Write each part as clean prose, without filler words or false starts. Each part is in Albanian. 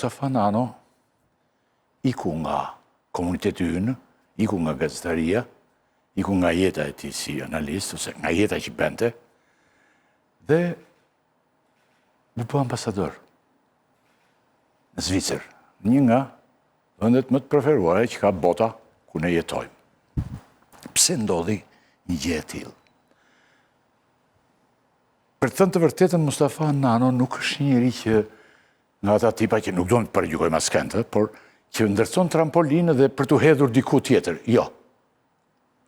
Mustafa Nano iku nga komuniteti ynë, iku nga gazetaria, iku nga jeta e tij si analist, ose nga jeta që bente, dhe u bë ambasador në Zvicër, një nga vendet më të preferuara që ka bota ku ne jetojmë. Pse ndodhi një gjë e tillë? Për të thënë të vërtetën, Mustafa Nano nuk është një njeri që nga ata tipa që nuk do të përgjykojmë askënd, por që ndërton trampolinë dhe për të hedhur diku tjetër. Jo.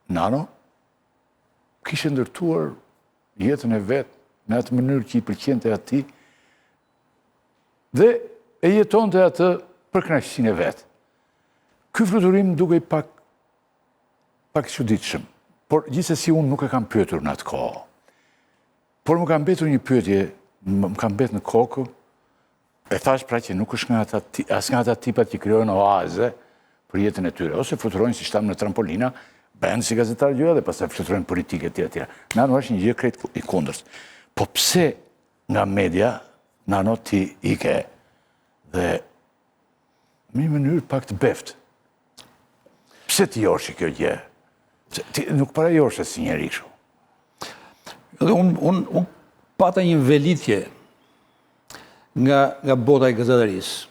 Nano kishte ndërtuar jetën e vet në atë mënyrë që i pëlqente atij dhe e jetonte atë për kënaqësinë e vet. Ky fluturim dukej pak çuditshëm, por gjithsesi unë nuk e kam pyetur në atë kohë. Por më ka mbetur një pyetje, më ka mbetur në kokë. E thash pra që nuk është as nga ata tipat që krijojnë oaze për jetën e tyre, ose fluturojnë si shtam në trampolina, bëhen si gazetarë gjëra dhe pastaj fluturojnë politike etj. Nano është një gjë krejt i kundërt. Po pse nga media Nano ti ike dhe në një mënyrë pak të beft? Pse ti jorshi kjo gjë? Ti nuk para jorshe si njeri kështu. Unë pata një velitje nga bota e gazetarisë.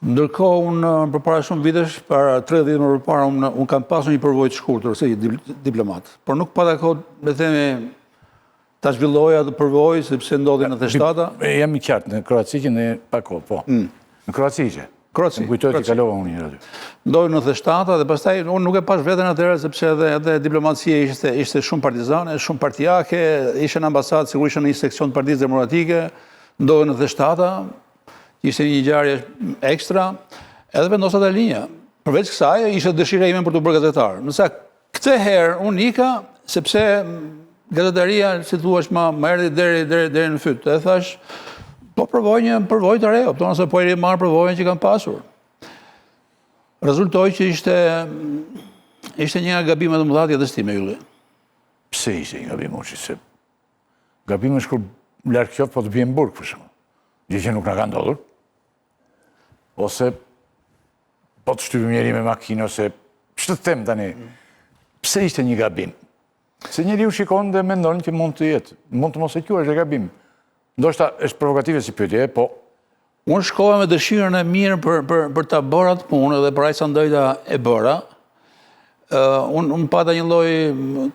Ndërkohë, unë përpara shumë vitesh, para 30 vite më përpara, unë kam pasur një përvojë të shkurtër, si diplomat. Por nuk pata kohë, me themi, ta zhvilloja atë përvojë, sepse ndodhi në 97-a. Jam i qartë, në Kroaci që në pak kohë, po. Në Kroaci që? Kroaci. Më kujtoj të kalova unë një aty. Ndodhi në 97-a dhe pastaj unë nuk e pash veten atëherë sepse edhe diplomacia ishte shumë partizane, shumë partijake, ishte në ambasadë, sigurisht në një seksion të Partisë Demokratike. Ndodhi në 97-a, ishte një ngjarje ekstra, edhe vendosa ta linja. Përveç kësaj ishte dëshira ime për të bërë gazetar. Nëse këtë herë unë ika sepse gazetaria, si thuaç, më erdhi deri në fyt. E thash, po provoj një përvojë të re, optona se po i marr përvojën që kam pasur. Rezultoi që ishte një nga gabimet e mëdha të jetës time, Ylli. Pse ishte një gabim, se gabim është kur larg qoftë po të bie në burg, për shembull. Gjë që nuk na ka ndodhur. Ose po të shtypim njëri me makinë, ose ç'të them tani. Pse ishte një gabim? Se njeriu shikon dhe mendon që mund të jetë, mund të mos e quash gabim. Ndoshta është provokative si pyetje, po unë shkova me dëshirën e mirë për ta bërë atë punë dhe për aq sa ndojta e bëra. Unë pata një lloj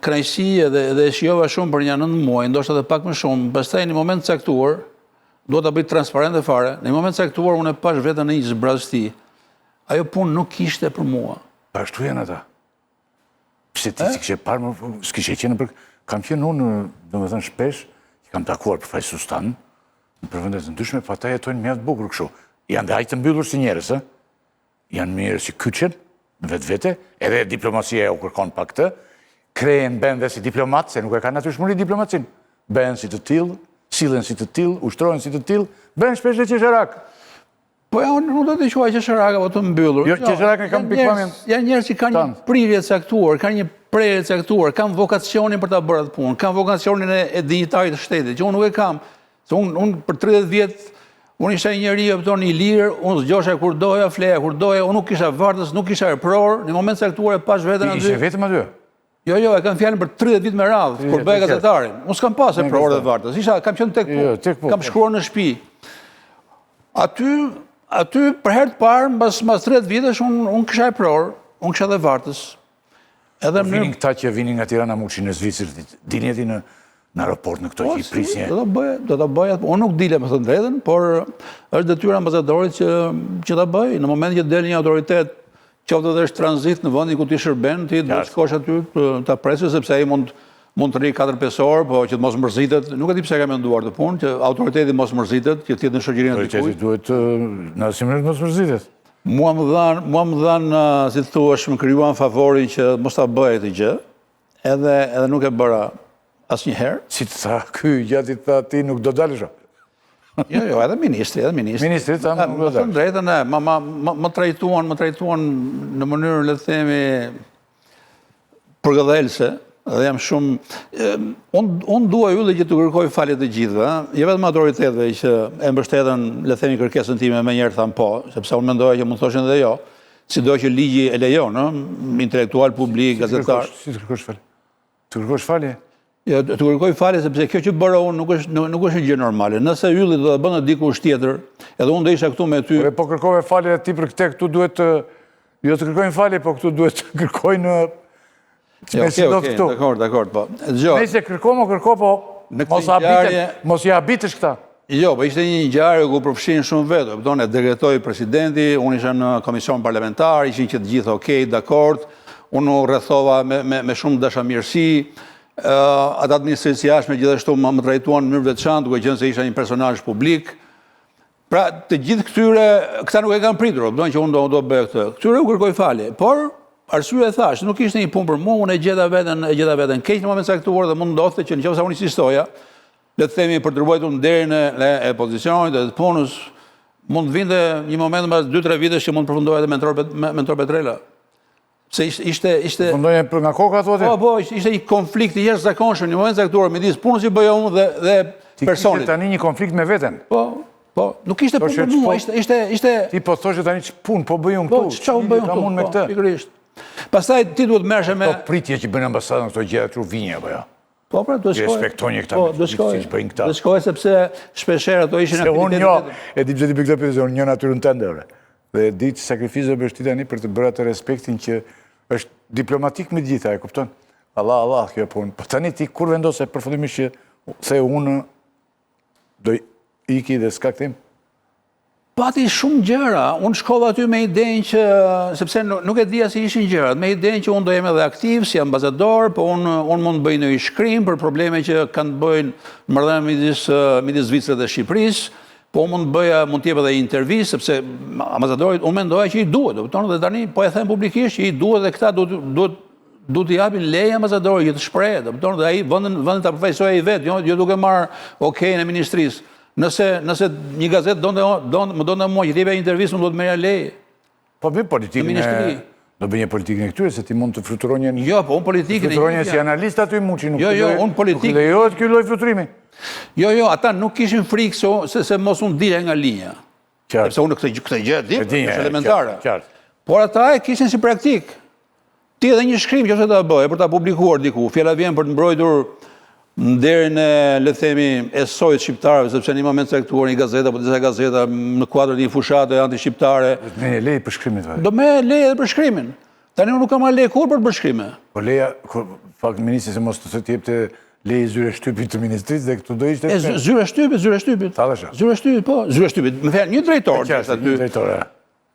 kënaqësie dhe e shijova shumë për një 9 muaj, ndoshta edhe pak më shumë. Pastaj në moment të caktuar, duhet ta bëj transparente fare. Në një moment të caktuar unë e pash veten në një zbrazti. Ajo punë nuk ishte për mua. Ashtu janë ata. Pse ti s'kishe parë, s'kishe qenë për... Kam qenë unë, domethënë shpesh, kam takuar për faj sustan, për vendet të ndryshme, po ata jetojnë mjaft bukur kështu. Janë dhe aq të mbyllur si njerëz, ë? Janë mirë si kyçen, në vetvete, edhe diplomacia u kërkon pak këtë, krehen bende si diplomat, se nuk e kanë natyrshmëri diplomacin. Bëhen si të tillë, sillen si të tillë, ushtrohen si të tillë, bëhen shpesh dhe qesharak. Po ja, unë nuk do të quaj qesharak apo të mbyllur. Jo, qesharak e kam pikpamjen. Janë njerëz që kanë një prirje të caktuar, kanë një prerje të caktuar, kanë vokacionin për ta bërë atë punë, kanë vokacionin e dinjitarit të shtetit, që unë nuk e kam. Se unë për 30 vjet, unë isha një njeri i lirë, unë zgjosha kur doja, fleja kur doja, unë nuk kisha vartës, nuk kisha erpror, në moment caktuar e pash veten aty. Ishe vetëm aty? Jo, e kam fjalën për 30 vjet me radhë, kur bëja gazetarin. Unë s'kam pas erpror dhe vartës. Kam qenë tek kam shkruar në shtëpi. Aty për herë të parë, mbas 30 vitesh, unë kisha erpror, unë kisha dhe vartës. Vinin këta që vinin nga Tirana Muçi në Zvicër, dini ati në aeroport në këto që i prisnje? Do ta bëj atë. Unë nuk dile me thënë drejtën, por është detyra ambasadorit që ta bëj. Në moment që del një autoritet, qoftë edhe është tranzit në vendin ku ti shërben, ti do të shkosh aty ta presësh sepse ai mund të rri 4-5 orë, po që të mos mërzitet. Nuk e di pse ka menduar të punë, që autoriteti mos mërzitet, që të jetë në shoqërinë e dikujt. Autoriteti duhet në asnjë mënyrë mos mërzitet. Mua më dhanë, si të thuash, më krijuan favorin që mos ta bëj këtë gjë, edhe nuk e bëra asnjëherë. Si të tha ky gjati tha ti nuk do dalësh. Jo, edhe ministri. Ministri tha nuk do dalësh. Drejtën më trajtuan në mënyrë, le të themi, përgëdhelëse, Dhe jam shumë... Unë dua ylle që të kërkoj falje të gjithëve, jo vetëm autoritetëve që e mbështetën, le themi, kërkesën time, me njerë thamë po, sepse unë mendoja që mund thoshin edhe jo, si do që ligji e lejon, intelektual publik, gazetar. Si të kërkosh falje? Të kërkosh falje? Jo, të kërkoj falje sepse kjo që bëra unë nuk është një gjë normale. Nëse ylli do të bënë dikush tjetër, edhe unë do isha këtu me ty. Po kërkove falje ti për këte, këtu duhet të... Jo të kërkojnë falje, po këtu duhet të kërkojnë... Dakor, po. Nëse kërko, po mos i habitësh këta. Jo, po ishte një ngjarje ku përfshin shumë vetë. Kupton, e dekretoi presidenti, unë isha në komision parlamentar, ishin që të gjithë okej, dakord. Unë u rrethova me shumë dashamirësi. Ata administraci jashtme gjithashtu më trajtuan në mënyrë veçantë, duke qenë se isha një personazh publik. Pra, të gjithë këta nuk e kanë pritur, kupton që unë do bëj këtë. Këtyre u kërkoj falje, por arsye e thash, nuk ishte një punë për mua, unë e gjeta veten keq në moment saktuar dhe mund ndodhte që nëse unë insistoja, le të themi për të ruajtur nderin e pozicionit dhe të punës, mund të vinte një moment mbas 2-3 vitesh që mund të përfundoja edhe me Mentor Petrela. Se ishte përfundoja nga koka thotë? Po, ishte një konflikt i jashtëzakonshëm në moment saktuar midis punës që bëja unë dhe personit. Ti kishte tani një konflikt me veten? Po, nuk ishte punë për mua, ishte... Ti po thoshe tani që punë, po bëjun këtu. Po, çfarë bëjun këtu, pikërisht. Pastaj ti duhet merreshe me... Po pritje që bëjnë ambasadën këto gjëra këtu vinje apo jo? Po, pra, do shkoj. Respektoni këta siç bëjnë këta. Do shkoj sepse shpeshherë ato ishin aktivitete. E di pse ti bëj këtë pyetje, unë një natyrën tënde. Dhe e di që sakrificë bësh ti tani për të bërë atë respektin që është diplomatik me gjitha, e kupton? Allah, kjo punë. Po tani ti kur vendose përfundimisht që se unë do iki dhe s'ka kthim? Pati shumë gjëra. Unë shkova aty me idenë që, sepse nuk e dija si ishin gjërat, me idenë që unë do jem edhe aktiv si ambasador, po unë mund të bëj një shkrim për probleme që kanë të bëjnë në marrëdhënie midis Zvicrës dhe Shqipërisë, po unë mund të jep edhe intervistë, sepse ambasadorit unë mendoja që i duhet, dhe tani po e them publikisht që i duhet dhe këta duhet t'i japin leje ambasadorit që të shprehet, dhe ai vendin ta përfaqësojë ai vetë, jo duke marrë okejin e ministrisë. Nëse një gazet më donte mua që t'jepja intervistë, më do të merrja leje. Po bëj politikën do bëj një politikën e këtyre, se ti mund të fluturonje... Jo, po unë politikën e... Fluturonje si analist aty muçi, nuk unë politikën... Nuk lejohet ky lloj fluturimi. Jo, ata nuk kishin frikë se mos unë dilja nga linja. Sepse unë këtë gjë di, është elementare. Por ata e kishin si praktik. Ti edhe një shkrim që ose ta bëje për ta publikuar diku, fjala vjen për të mbrojtur nderin e, le themi, e sojt shqiptarëve, sepse në një moment caktuar një gazeta, apo disa gazeta në kuadër një fushate anti-shqiptare. Do me lejë për shkrimin të Do me lejë edhe për shkrimin. Tani unë nuk kam lejë kur për shkrime. Po leja, fakt ministri se mos të jepte lejë zyre shtypit të ministrisë dhe këtu do ishte... Zyre shtypit. Thalesha. Zyre shtypit, po. Zyre shtypit. Më thënë, një drejtor.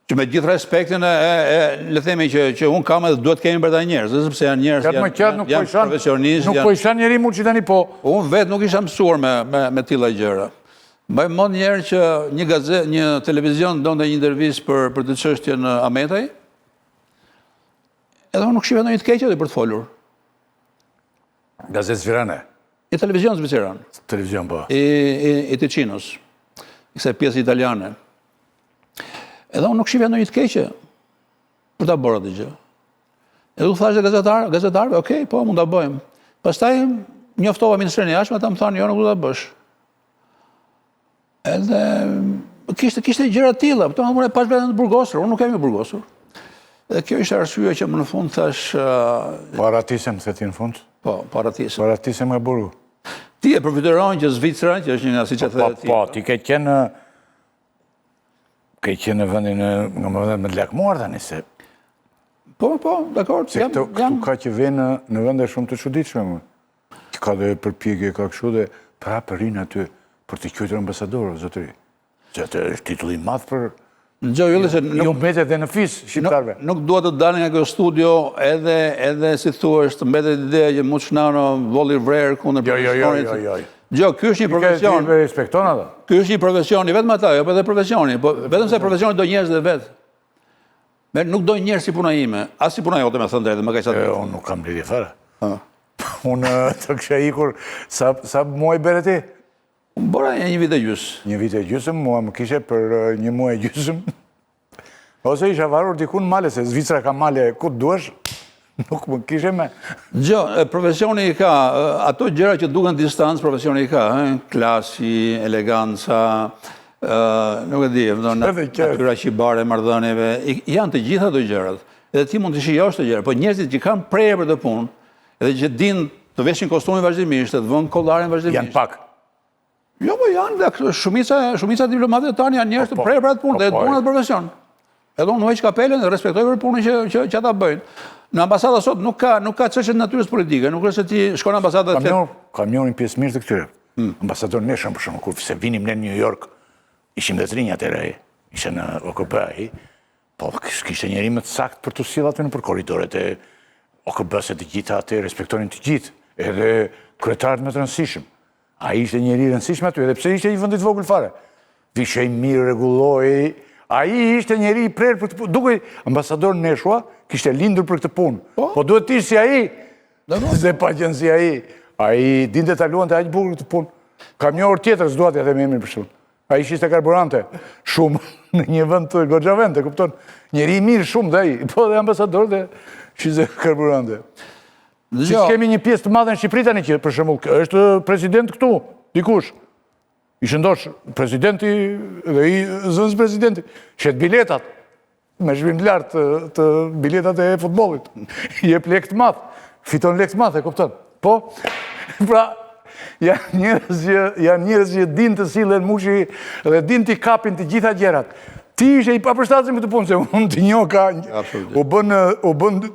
Që me gjithë respektin le themi që unë kam edhe duhet kemi për ta njerëz, sepse janë njerëz, janë profesionistë. Nuk po ishan njeri mu që tani po... Unë vetë nuk isha mësuar me tilla gjëra. Mbaj mend njerë që një televizion donte një intervistë për të çështjen Ametaj, edhe unë nuk shqipa ndonjë të keqe dhe për të folur. Gazetë zvirane? I televizion zviceran. Televizion, po. I Ticino's, i kësaj pjesë italiane. Edhe unë nuk shqipa ndonjë të keqe për ta bërë atë gjë. Edhe u thash dhe gazetarëve, okej, po, mund ta bëjmë. Pastaj njoftova ministrin e jashtëm, ata më thanë, jo, nuk do ta bësh. Edhe kishte gjëra të tilla, po unë e pash vetëm të burgosur, unë nuk kemi burgosur. Dhe kjo ishte arsyeja që më në fund thash... Po aratisem se ti në fund? Po aratisem. Po aratisem nga burgu? Ti e përfituron që Zvicra, që është një nga si që thëtë ti. Po, ti ke qenë në vendin nga më vendet me të lakmuar tani se... Po, dakord. Se këtu ka që vene në vende shumë të çuditshme. Ka dhe përpjekje, ka kështu dhe prapë rinë aty për të quajtur ambasador, zotëri. Që atë është titulli i madh për... Jo mbetet dhe në fis shqiptarve. Nuk duhet të dalin nga kjo studio edhe si thua është mbetet ideja që Muçnano volli vrerë kundër profesionit. Jo, ky është një profesion. Ti respekton atë? Ky është një profesion, vetëm ata, jo edhe profesioni, po vetëm se profesioni do njerëz dhe vet. Nuk do njerëz si puna ime, as si puna jote me thënë drejtë, më kaq sa. Unë nuk kam lidhje fare. Unë të kisha ikur sa muaj bëre ti? Unë bëra një vit e gjys. Një vit e gjysëm, mua më kishe për një muaj e gjysëm. Ose isha varur dikun male, se Zvicra ka male ku duesh, Nuk më kishe me. Gjo, profesioni i ka, ato gjëra që duken distancë, profesioni i ka, klasi, eleganca, nuk e di, atyra qibare, marrëdhënieve, janë të gjitha ato gjërat. Edhe ti mund të shijosh të gjëra, po njerëzit që kanë prerë për të punë, edhe që din të veshin kostumin vazhdimisht, të vënë kollarin vazhdimisht. Janë pak. Jo, po janë, shumica diplomatëve tanë janë njerëz të prerë për atë punë, dhe duan atë profesion. Edhe unë heq kapelen dhe respektoj për punën që ata bëjnë. Në ambasada sot nuk ka çështje natyrës politike, nuk është se ti shkon në ambasadë dhe Kam njërin pjesë mirë të këtyre. Ambasador Neshën, për shembull, kur se vinim në New York, ishim dhe të rinj atëherë, ishte në OKB ai, po kishte njëri më të saktë për të sjellë aty nëpër korridoret e OKB-s të gjitha atë respektonin të gjithë, edhe kryetarët më të rëndësishëm. Ai ishte njëri i rëndësishëm aty, edhe pse ishte një vend i vogël fare. Vishej mirë, rregulloi. Ai ishte njëri i prerë për të punë. Duke ambasador Neshua kishte lindur për këtë punë. Po duhet të ishte si ai. Dhe pa qenë si ai. Ai dinte ta luante aq bukur këtë punë. Kam një orë tjetër, s'dua t'ia them emrin për shkak. Ai ishte karburante shumë në një vend të goxha vend, e kupton? Njëri i mirë shumë dhe ai, po dhe ambasador dhe ishte karburante. Si kemi një pjesë të madhe në Shqipëri tani që për shembull është president këtu, dikush. Ishte ndosh presidenti dhe i zënës presidenti. Shet biletat, me zhvim lartë të biletat e futbollit. Jep lek të madh, fiton lek të madh, e kupton? Po, pra, janë njerëz që din të sillen mushi dhe din të kapin të gjitha gjërat. Ti ishe i papërshtatshëm këtë punë, se unë të njoh ka u bën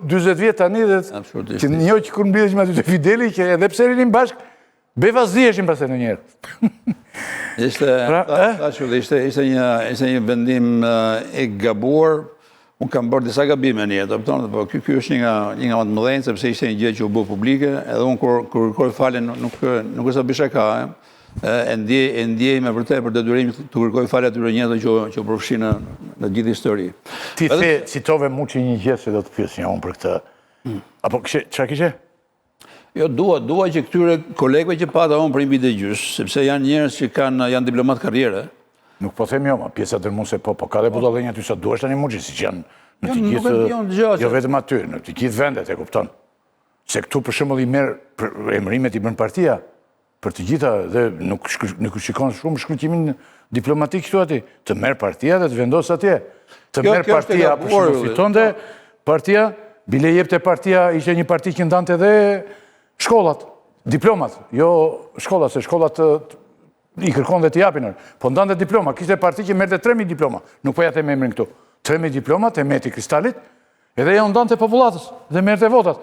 40 vjet tani dhe që njoh që kur mbledheshim aty te Fideli që edhe pse rinim bashk bevaziheshim pastaj ndonjëherë. Ishte një vendim i gabuar. Unë kam bërë disa gabime në jetë, po ky është një nga më të mëdhenj sepse ishte një gjë që u bë publike, edhe unë kur kërkoj falje nuk është sa bisha ka, e ndjej me vërtet për detyrim të kërkoj falje atyre njerëzve që u përfshin në gjithë histori. Ti citove Muçi një gjë se do të pyesja unë për këtë. Apo çfarë kishe? Jo, dua që këtyre kolegëve që pata unë për mbi të gjysh, sepse janë njerëz që janë diplomat karriere. Nuk po them jo, ma pjesa të mund se po ka dhe budallënja aty sa duhesh tani Muçi, siç janë në të gjithë, jo vetëm aty, në të gjithë vendet, e kupton. Se këtu për shembull i merr emërimet i bën partia për të gjitha dhe nuk shikon shumë shkëlqimin diplomatik këtu aty. Të merr partia dhe të vendos atje. Të merr partia për shembull fitonte partia, bile jepte partia, ishte një parti që ndante edhe shkollat, diplomat, jo shkollat, se shkollat i kërkon dhe t'i japin, po ndante diploma, kishte parti që merrte 3000 diploma, nuk po ja them emrin këtu. 3000 diploma te Meti Kristalit, edhe ja ndante popullatës dhe merrte votat.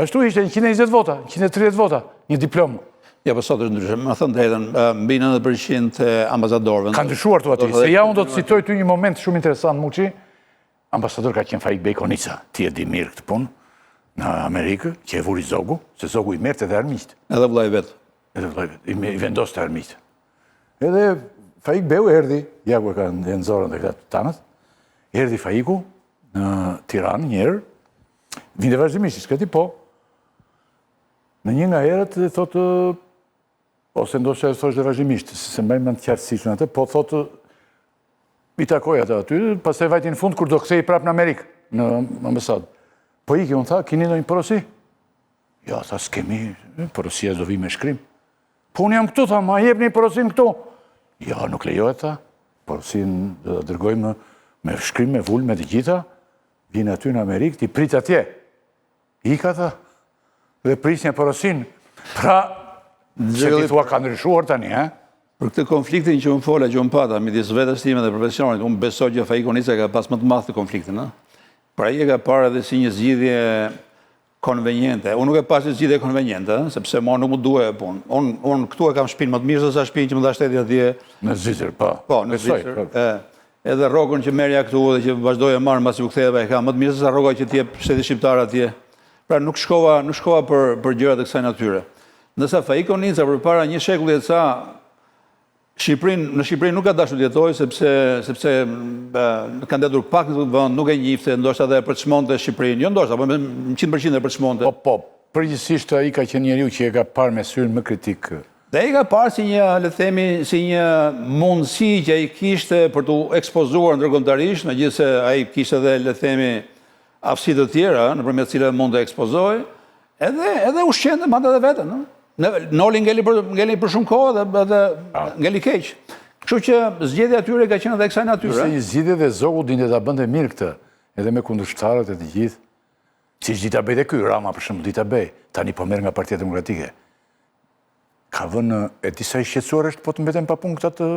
Ashtu ishte 120 vota, 130 vota, një diplomë. Ja, po sot është ndryshe, më thënë drejtën, mbi 90% e ambasadorëve. Ka ndryshuar tu aty, se ja unë do të citoj ty një moment shumë interesant, Muçi. Ambasador ka qenë Faik Bejkonica, ti e di mirë këtë punë, në Amerikë, që e vuri Zogu, se Zogu i merrte dhe armiqt. Edhe vllai vet. Edhe vllai vet, i vendoste armiqt. Edhe Faik Beu erdhi, ja ku e ka nxorën te këta tanët. Erdhi Faiku në Tiranë një herë, vinte vazhdimisht, s'ka po. Në një nga herët thotë, ose ndoshta e thoshte vazhdimisht, se mbaj mend qartësisht atë, po thotë i takoi ata aty, pastaj vajti në fund kur do kthej prapë në Amerikë, në ambasadë. Po iki, unë tha, keni ndonjë porosi? Ja, tha, s'kemi, porosia do vi me shkrim. Po unë jam këtu, tha, ma jepni porosin këtu. Ja, nuk lejohet, tha, porosin do të dërgojmë me shkrim, me vull, me të gjitha, vinë aty në Amerikë, ti prit atje. Ika, tha, dhe prisnja porosin. Pra, se ti thua ka ndryshuar tani, Për këtë konfliktin që unë fola, që unë pata, midis vetes time dhe profesionit, unë besoj që Faik Konica ka pas më të madh të konfliktin, Pra ai e ka parë edhe si një zgjidhje konvenjente. Unë nuk e pas një zgjidhje konvenjente, sepse mua nuk më duhet punë. Unë këtu e kam shtëpinë më të mirë se sa shtëpinë që më dha shteti atje. Në Zvicër, po. Po, në Zvicër. Edhe rrogën që merrja këtu dhe që vazhdoi e marr mbasi u ktheva e ka më të mirë se sa rroga që ti jep shteti shqiptar atje. Pra nuk shkova për gjëra të kësaj natyre. Ndërsa Faik Konica përpara një shekulli e ca në Shqipëri nuk ka dashur të jetojë sepse kandidatur pak në këtë vend, nuk e njihte, ndoshta edhe e përçmonte Shqipërinë. Jo ndoshta, po 100% e përçmonte. Po, përgjithsisht ai ka qenë njeriu që e ka parë me syrin më kritik. Dhe ai ka parë si një, le të themi, si një mundësi që ai kishte për të ekspozuar ndërkombëtarisht, megjithëse ai kishte edhe, le të themi, aftësi të tjera, nëpërmjet cilave mund të ekspozoj, edhe ushqente madje edhe veten, no? Noli ngeli për shumë kohë dhe ngeli keq. Kështu që zgjedhja e tyre ka qenë edhe kësaj natyre. Ishte një zgjidhje dhe zogu dinte ta bënte mirë këtë, edhe me kundërshtarët e të gjithë. Siç dita bëj dhe ky Rama për shembull dita bëj, tani po merr nga Partia Demokratike. Ka vënë e disa i shqetësuar është po të mbeten pa punë këta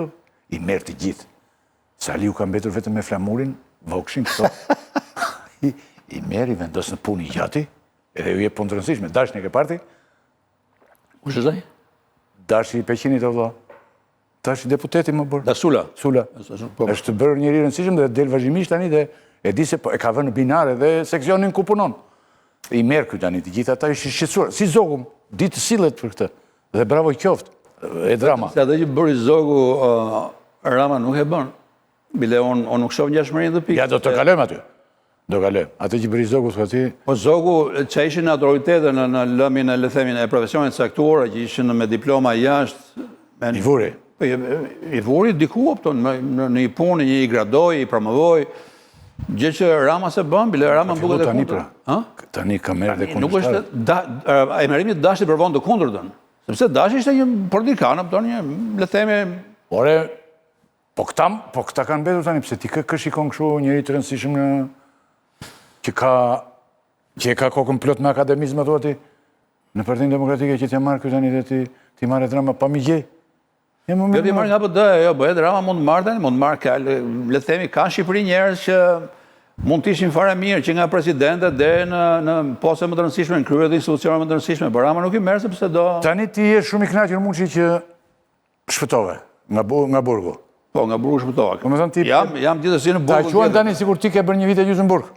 i merr të gjithë. Saliu ka mbetur vetëm me flamurin, vokshin këto. I merr i vendos në punë i gjati, edhe ju jep punë të rëndësishme. Dashin e ke parti? Kush është ai? Dashi i Peqinit o vëlla. Dashi deputeti më bërë. Sula. Sula. Është bërë njëri i rëndësishëm dhe del vazhdimisht tani dhe e di se e ka vënë në binare dhe seksionin ku punon. I merr ky tani të gjithë ata ishin shqetësuar. Si zogu, ditë sillet për këtë. Dhe bravo qoftë. E drama. Se atë që bëri zogu Rama nuk e bën. Bile unë nuk shoh ngjashmërinë të pikë. Ja do të kalojmë aty. Do kalojmë. Atë që bëri zogu thotë ti. Po zogu që ishin autoritetet në lëmin e le themin e profesionit caktuar, që ishin me diploma jashtë. I vuri. I vuri diku opton në një punë, një i gradoi, i promovoi. Gjë që Rama se bën, bile Rama më duket e kundërt. Tani ka merr dhe nuk është emërimi të Dashit për vend të kundërtën. Sepse Dashi ishte një politikan, opton një le themi. Ore, po këta kanë mbetur tani pse ti kë shikon kështu njëri të rëndësishëm që ka kokën plot me akademizëm thua ti në Partinë Demokratike që t'ja marr ky tani dhe ti marrë Rama pa mi gjej. Jo ti marr nga PD, jo, bëhet Rama mund të marrë, le themi ka në Shqipëri njerëz që mund të ishin fare mirë që nga presidentët deri në poste më të rëndësishme, në krye të institucione më të rëndësishme, por Rama nuk i merr sepse do. Tani ti je shumë i kënaqur Muçi që shpëtove nga burgu. Po, nga burgu shpëtova. Domethënë ti jam gjithsesi në burgun. Ta quajnë tani sikur ti ke bërë një vit e gjysmë në burg.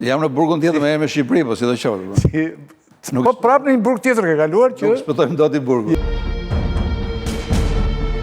Jam në burgun tjetër me emër Shqipëri, po sidoqoftë. Po prapë në një burg tjetër ke kaluar që nuk shpëtojmë dot i burgut.